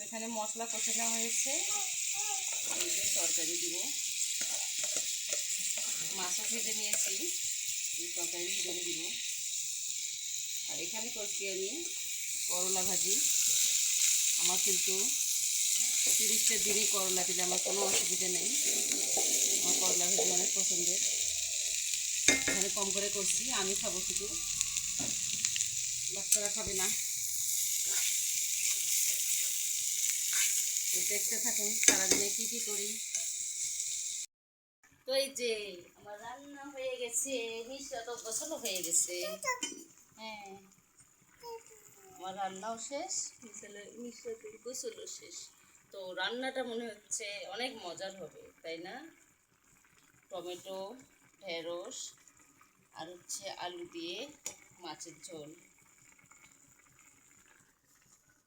এখানে মশলা কষে নেওয়া হয়েছে, এই যে তরকারি দিব, মাছও ভেজে নিয়েছি, এই তরকারি ভিতরে দিব। আর এখানে করছি আমি করলা ভাজি। আমার কিন্তু 30টা দিনই করলা দিলে আমার কোনো অসুবিধা নেই, আমার করলা ভাজি অনেক পছন্দের। এখানে কম করে করছি, আমি খাবো শুধু, বাচ্চারা খাবে না। দেখতে থাকুন সারাদিনে কী কী করি। তো এই যে আমার রান্না হয়ে গেছে, মিষ্টি তো গোসলও হয়ে গেছে। হ্যাঁ, আমার রান্নাও শেষ, মিষ্টি গোসলও শেষ। তো রান্নাটা মনে হচ্ছে অনেক মজার হবে, তাই না? টমেটো, ঢেঁড়স আর হচ্ছে আলু দিয়ে মাছের ঝোল।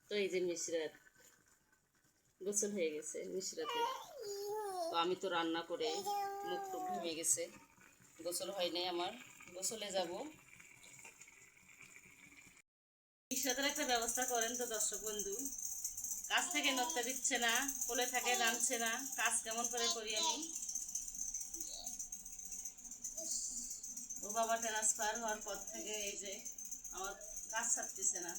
তো এই যে মিশ্রাত গোসল হয়ে গেছে মিশ্রাতে। তো আমি তো রান্না করে মুখ টুক ঘেমে গেছে, গোসল হয় নাই আমার, গোসলে যাব। মিশ্রাতের একটা ব্যবস্থা করেন তো দর্শক বন্ধু, কাজ থেকে নড়তে দিচ্ছে না, কোলে থাকে জানছে না, কাজ কেমন করে করি আমি। ও বাবা ট্রান্সফার হওয়ার পর থেকে এই যে আমার কাজ ছাড়তেছে না।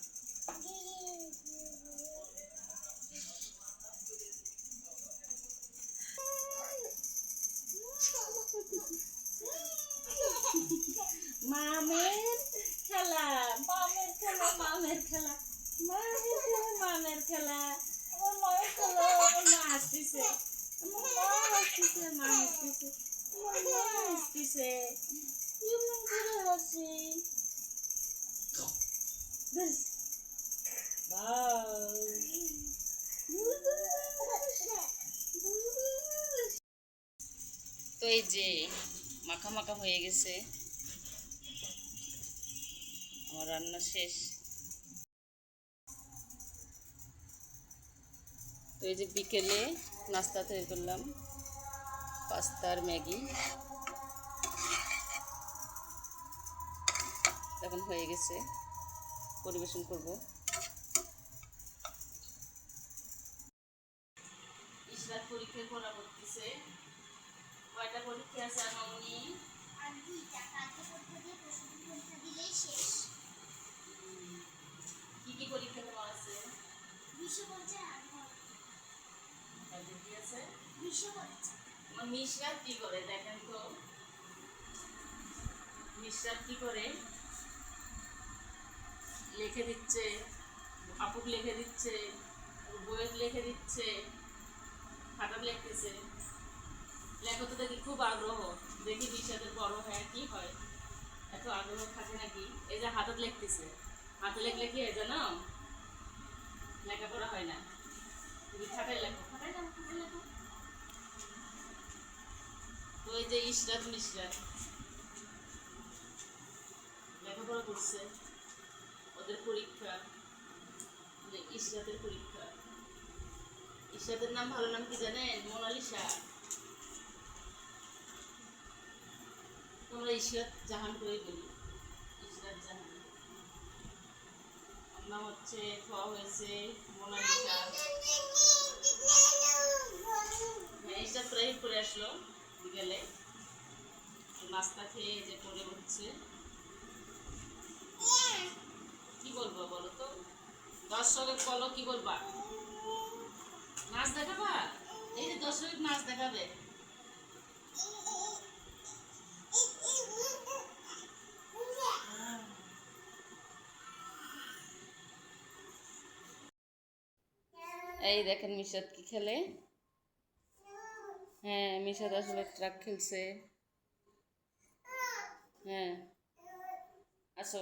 মামের খেলা, মামের খেলা, মামের খেলা, মামের খেলা, মামের খেলা, আমার মায়ের খেলা, আমার মা আসতেছে, আমার মা আসতেছে, মা আসতেছে, আমার মা আসতেছে, কেমন করে হাসি। তো এই যে মাখা মাখা হয়ে গেছে, আমার রান্না শেষ। তো এই যে বিকেলে নাস্তা তৈরি করলাম, পাস্তা আর ম্যাগি। এখন হয়ে গেছে, পরিবেশন করব। ইশরাত পরীক্ষার পড়া করতেছে। কয়টা পরীক্ষা আছে মামনি? আর দুইটা, কালকে পরীক্ষা দিয়ে পরশুদিন পরীক্ষা দিলেই শেষ। কি কি পরীক্ষা তোমার আছে? বিশ্বপরিচয় আর কি আছে? বিশ্বপরিচয়। আমার মিশরাত কি করে দেখেন তো, মিশরাত কি করে লিখে দিচ্ছে, আপুক লিখে দিচ্ছে, বইয়ের লিখে দিচ্ছে, খাতার লিখতেছে। লেখো তো দেখি খুব আগ্রহ, দেখি মিশরাতের বড় হ্যাঁ কি হয়, এত আগ্রহ থাকে নাকি। এই যে হাতত লিখতেছে, হাতে লিখলে কি হয় জানো, লেখাপড়া হয় না। তুমি খাতায় লেখো, খাতায় যাও, খাতায় লেখো। তো এই যে ইশরাত মিশরাত লেখাপড়া করছে, ওদের পরীক্ষা, ইশরাতের পরীক্ষা। ইশরাতের নাম, ভালো নাম কি জানেন? মোনালিসা। তোমরা ইশরাত জাহান করে বলি, ইশরাত জাহান। আমার নাম হচ্ছে, খাওয়া হয়েছে মোনালিসা। হ্যাঁ, ইশরাত প্রাইভেট করে আসলো বিকেলে, নাস্তা খেয়ে যে পড়ে উঠছে। কি বলবো বলো তো, দর্শকের বলো কি বলবা? নাচ দেখাবা? এই যে দর্শক নাচ দেখাবে। এই দেখেন মিশাদ কি খেলে। হ্যাঁ, মিশাদ আসলে ট্রাক খেলছে। হ্যাঁ, আসো।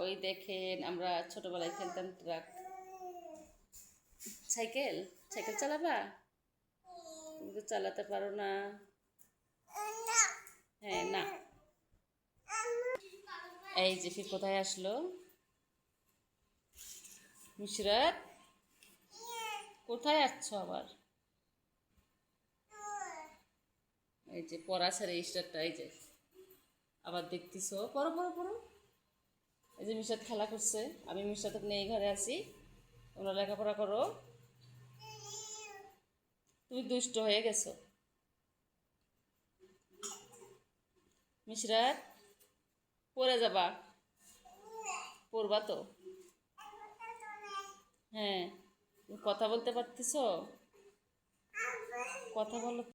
ওই দেখেন আমরা ছোটবেলায় খেলতাম ট্রাক। Cycle, cycle চালাবা? তুমি তো চালাতে পারো না। হ্যাঁ, না। এই যে ফির কোথায় আসলো মিশরাত, কোথায় আসছো আবার? এই যে পড়া ছেড়ে স্টারটা, এই যে আবার দেখতেছো, পড়ো পড়ো পড়ো। এই যে মিশরাত খেলা করছে, আমি মিশরাতকে নিয়ে ঘরে আছি, তোমরা লেখাপড়া করো। তুমি দুষ্ট হয়ে গেছো মিশরাত, পড়ে যাবা, পড়বা তো? হ্যাঁ, তুমি কথা বলতে পারতেছো? কথা বলো।